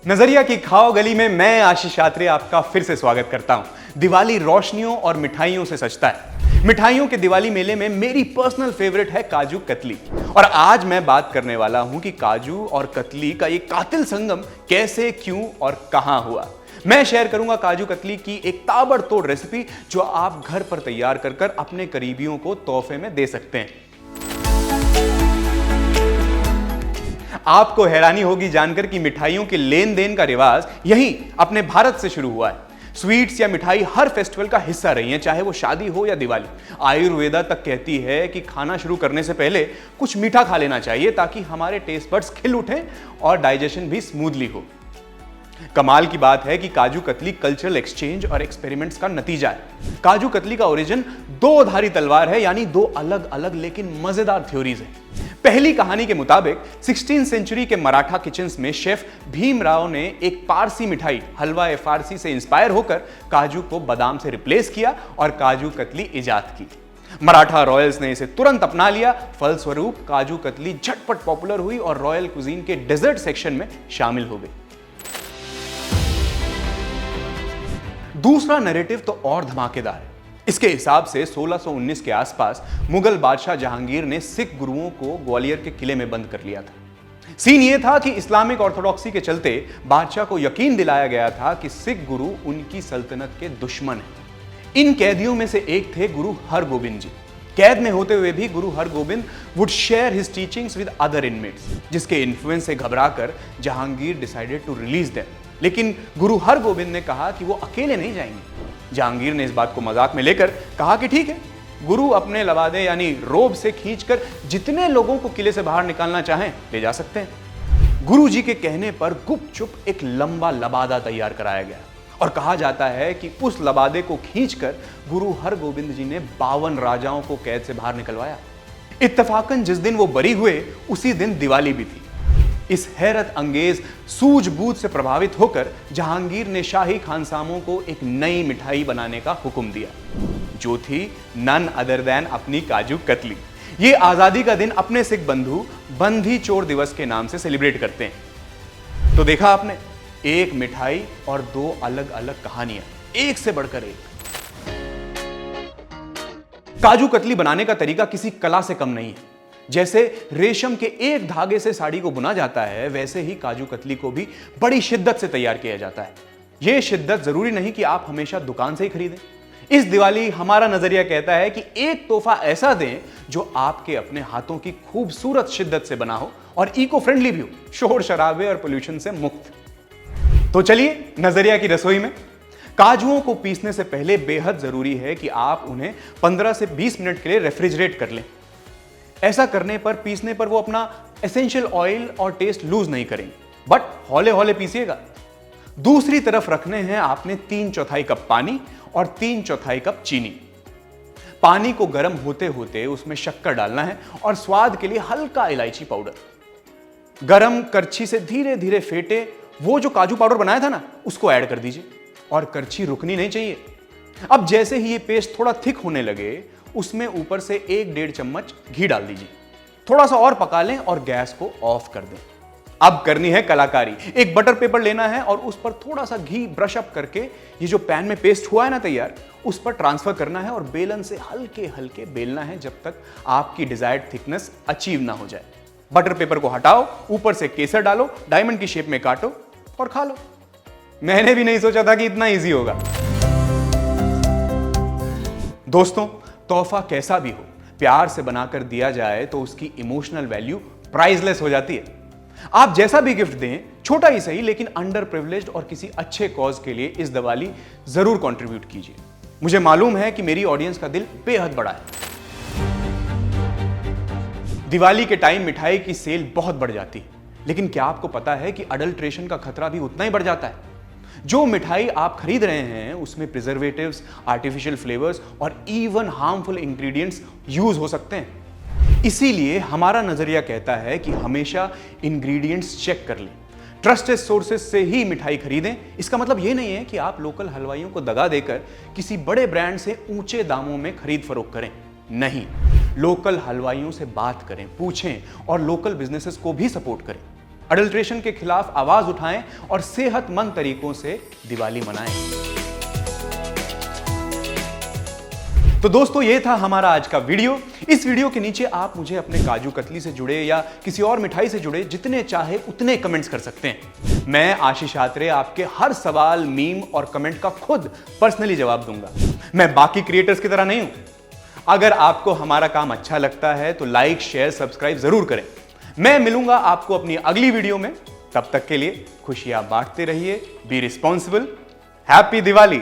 नजरिया की खाओ गली में मैं आशीष आत्रे आपका फिर से स्वागत करता हूं। दिवाली रोशनियों और मिठाइयों से सजता है। मिठाइयों के दिवाली मेले में मेरी पर्सनल फेवरेट है काजू कतली। और आज मैं बात करने वाला हूं कि काजू और कतली का ये कातिल संगम कैसे, क्यों और कहां हुआ। मैं शेयर करूंगा काजू कतली की एक ताबड़तोड़ रेसिपी जो आप घर पर तैयार कर अपने करीबियों को तोहफे में दे सकते हैं। आपको हैरानी होगी जानकर कि मिठाइयों के लेन देन का रिवाज यहीं अपने भारत से शुरू हुआ है। स्वीट्स या मिठाई हर फेस्टिवल का हिस्सा रही है, चाहे वो शादी हो या दिवाली। आयुर्वेदा तक कहती है कि खाना शुरू करने से पहले कुछ मीठा खा लेना चाहिए ताकि हमारे टेस्ट बड्स खिल उठें और डाइजेशन भी स्मूथली हो। कमाल की बात है कि काजू कतली कल्चरल एक्सचेंज और एक्सपेरिमेंट्स का नतीजा है। काजू कतली का ओरिजिन दो धारी तलवार है, यानी दो अलग अलग लेकिन मजेदार थ्योरीज है। पहली कहानी के मुताबिक 16वीं सेंचुरी के मराठा किचन्स में शेफ भीमराव ने एक पारसी मिठाई हलवा ए फारसी से इंस्पायर होकर काजू को बादाम से रिप्लेस किया और काजू कतली इजाद की। मराठा रॉयल्स ने इसे तुरंत अपना लिया। फलस्वरूप काजू कतली झटपट पॉपुलर हुई और रॉयल कुजीन के डेजर्ट सेक्शन में शामिल हो गई। दूसरा नैरेटिव तो और धमाकेदार है। इसके हिसाब से 1619 के आसपास मुगल बादशाह जहांगीर ने सिख गुरुओं को ग्वालियर के किले में बंद कर लिया था। सीन यह था कि इस्लामिक ऑर्थोडॉक्सी के चलते बादशाह को यकीन दिलाया गया था कि सिख गुरु उनकी सल्तनत के दुश्मन हैं। इन कैदियों में से एक थे गुरु हरगोबिंद जी। कैद में होते हुए भी Guru Hargobind would share his teachings with other inmates, जिसके इन्फ्लुएंस से घबराकर Jahangir decided to release them. लेकिन गुरु हरगोबिंद ने कहा कि वो अकेले नहीं जाएंगे। जहांगीर ने इस बात को मजाक में लेकर कहा कि ठीक है, गुरु अपने लवादे यानी रोब से खींचकर जितने लोगों को किले से बाहर निकालना चाहें ले जा सकते हैं। गुरु जी के कहने पर गुपचुप एक लंबा लबादा तैयार कराया गया और कहा जाता है कि उस लबादे को खींचकर गुरु हरगोबिंद जी ने 52 राजाओं को कैद से बाहर निकलवाया। इत्तफाकन जिस दिन वो बरी हुए उसी दिन दिवाली भी थी। इस हैरत अंगेज सूझबूझ से प्रभावित होकर जहांगीर ने शाही खानसामों को एक नई मिठाई बनाने का हुक्म दिया, जो थी नन अदर देन अपनी काजू कतली। ये आजादी का दिन अपने सिख बंधु बंधी चोर दिवस के नाम से सेलिब्रेट करते हैं। तो देखा आपने, एक मिठाई और दो अलग अलग कहानियां, एक से बढ़कर एक। काजू कतली बनाने का तरीका किसी कला से कम नहीं है। जैसे रेशम के एक धागे से साड़ी को बुना जाता है, वैसे ही काजू कतली को भी बड़ी शिद्दत से तैयार किया जाता है। यह शिद्दत जरूरी नहीं कि आप हमेशा दुकान से ही खरीदें। इस दिवाली हमारा नजरिया कहता है कि एक तोहफा ऐसा दें जो आपके अपने हाथों की खूबसूरत शिद्दत से बना हो और इको फ्रेंडली भी हो, शोर शराबे और पोल्यूशन से मुक्त। तो चलिए नजरिया की रसोई में। काजुओं को पीसने से पहले बेहद जरूरी है कि आप उन्हें 15 से 20 मिनट के लिए रेफ्रिजरेट कर लें। ऐसा करने पर, पीसने पर वो अपना एसेंशियल ऑयल और टेस्ट लूज नहीं करेंगे, बट हौले हौले पीसिएगा। दूसरी तरफ रखने हैं आपने 3/4 कप पानी और 3/4 कप चीनी। पानी को गर्म होते होते उसमें शक्कर डालना है और स्वाद के लिए हल्का इलायची पाउडर। गर्म करछी से धीरे धीरे फेंटे वो जो काजू पाउडर बनाया था ना, उसको ऐड कर दीजिए और करछी रुकनी नहीं चाहिए। अब जैसे ही ये पेस्ट थोड़ा थिक होने लगे, उसमें ऊपर से 1-1.5 चम्मच घी डाल दीजिए। थोड़ा सा और पका लें और गैस को ऑफ कर दें। अब करनी है कलाकारी। एक बटर पेपर लेना है और उस पर थोड़ा सा घी ब्रश अप करके ये जो पैन में पेस्ट हुआ है ना तैयार, उस पर ट्रांसफर करना है और बेलन से हल्के हल्के बेलना है जब तक आपकी डिजायर्ड थिकनेस अचीव ना हो जाए। बटर पेपर को हटाओ, ऊपर से केसर डालो, डायमंड की शेप में काटो और खा लो। मैंने भी नहीं सोचा था कि इतना ईजी होगा। दोस्तों, तोहफा कैसा भी हो, प्यार से बनाकर दिया जाए तो उसकी इमोशनल वैल्यू प्राइसलेस हो जाती है। आप जैसा भी गिफ्ट दें, छोटा ही सही, लेकिन अंडर प्रिविलेज्ड और किसी अच्छे कॉज के लिए इस दिवाली जरूर कंट्रीब्यूट कीजिए। मुझे मालूम है कि मेरी ऑडियंस का दिल बेहद बड़ा है। दिवाली के टाइम मिठाई की सेल बहुत बढ़ जाती है, लेकिन क्या आपको पता है कि अडल्ट्रेशन का खतरा भी उतना ही बढ़ जाता है। जो मिठाई आप खरीद रहे हैं उसमें प्रिजर्वेटिव्स, आर्टिफिशियल फ्लेवर्स और इवन हार्मफुल इंग्रेडिएंट्स यूज हो सकते हैं। इसीलिए हमारा नजरिया कहता है कि हमेशा इंग्रेडिएंट्स चेक कर लें। ट्रस्टेड सोर्सेज से ही मिठाई खरीदें। इसका मतलब यह नहीं है कि आप लोकल हलवाइयों को दगा देकर किसी बड़े ब्रांड से ऊंचे दामों में खरीद फरोख्त करें। नहीं, लोकल हलवाइयों से बात करें, पूछें और लोकल बिजनेसेस को भी सपोर्ट करें। अडल्ट्रेशन के खिलाफ आवाज उठाएं और सेहतमंद तरीकों से दिवाली मनाएं। तो दोस्तों, ये था हमारा आज का वीडियो। इस वीडियो के नीचे आप मुझे अपने काजू कतली से जुड़े या किसी और मिठाई से जुड़े जितने चाहे उतने कमेंट्स कर सकते हैं। मैं आशीष आत्रे आपके हर सवाल, मीम और कमेंट का खुद पर्सनली जवाब दूंगा। मैं बाकी क्रिएटर्स की तरह नहीं हूं। अगर आपको हमारा काम अच्छा लगता है तो लाइक, शेयर, सब्सक्राइब जरूर करें। मैं मिलूंगा आपको अपनी अगली वीडियो में। तब तक के लिए खुशियां बांटते रहिए। Be responsible. हैप्पी दिवाली।